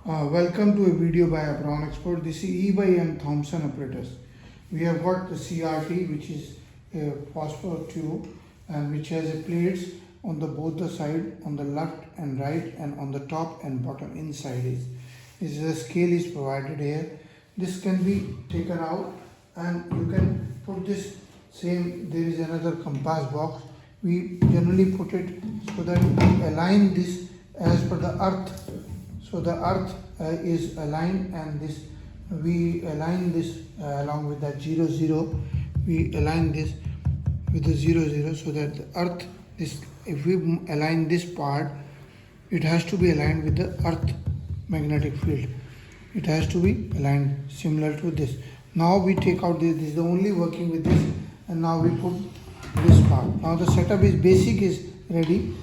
Welcome to a video by Abron Expert. This is E by M Thompson Apparatus. We have got the CRT, which is a phosphor tube and which has a plates on the both the side, on the left and right, and on the top and bottom inside is a scale is provided here. This can be taken out and you can put this same. There is another compass box. We generally put it so that we align this as per the earth. So the earth is aligned, and this we align this along with that 0 0. We align this with the 0 0 so that the earth is, if we align this part, it has to be aligned with the earth magnetic field. It has to be aligned similar to this. Now we take out this is the only working with this, and now we put this part. Now the setup is basic is ready,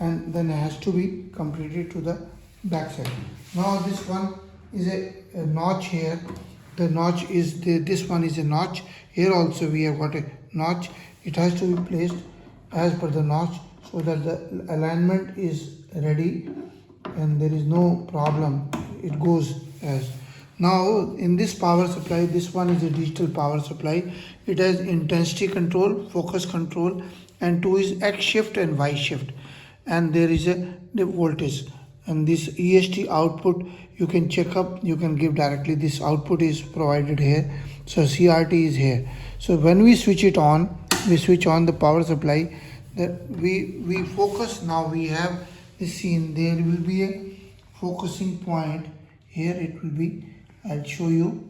and then it has to be completed to the back side. Now this one is a notch here. The notch is this one is a notch. Here also we have got a notch. It has to be placed as per the notch so that the alignment is ready and there is no problem. It goes as. Now in this power supply, this one is a digital power supply. It has intensity control, focus control, and two is X shift and Y shift, and there is the voltage. And this EST output you can check up, you can give directly. This output is provided here. So CRT is here. So when we switch it on, we switch on the power supply, that we focus. Now we have this scene. There will be a focusing point here. It will be, I'll show you.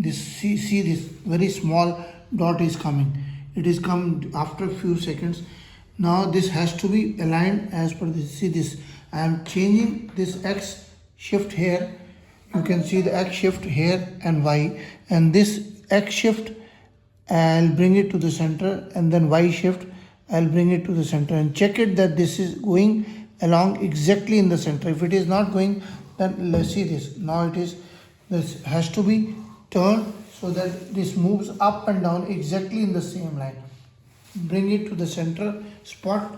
See this very small dot is coming. It is come after a few seconds. Now this has to be aligned as per this. See this, I am changing this X shift here. You can see the X shift here and Y, and this X shift I'll bring it to the center, and then Y shift I'll bring it to the center, and check it that this is going along exactly in the center. If it is not going, then let's see this. Now it is, this has to be turned so that this moves up and down exactly in the same line. Bring it to the center spot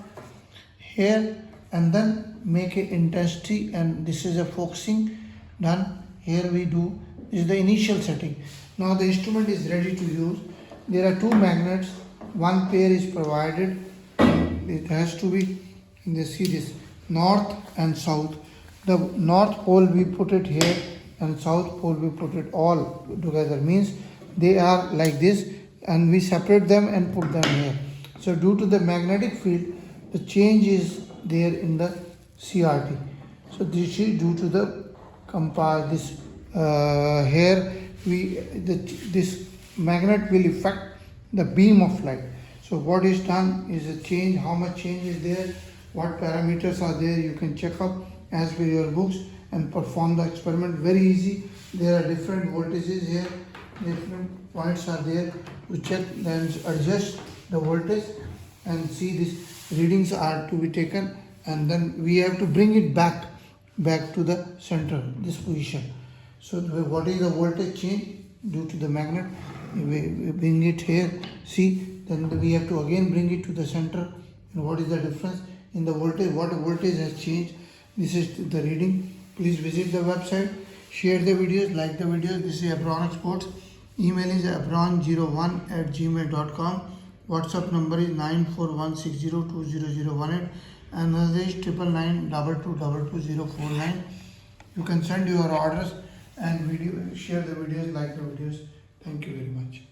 here, and then make a intensity, and this is a focusing done. Here we do, this is the initial setting. Now the instrument is ready to use. There are two magnets, one pair is provided. It has to be, see this, north and south. The north pole we put it here, and south pole we put it all together, means they are like this, and we separate them and put them here. So due to the magnetic field, the change is there in the CRT. So this is due to the compass. This here this magnet will affect the beam of light. So what is done is a change. How much change is there, what parameters are there, you can check up as per your books and perform the experiment. Very easy. There are different voltages here, different points are there to check, then adjust the voltage, and see these readings are to be taken, and then we have to bring it back to the center, this position. So what is the voltage change due to the magnet? We bring it here, see, then we have to again bring it to the center, and what is the difference in the voltage, what voltage has changed. This is the reading. Please visit the website, share the videos, like the videos. This is Abron Exports. Email is abron01@gmail.com. WhatsApp number is 9416020018, and another is 9992222049. You can send your orders and share the videos, like the videos. Thank you very much.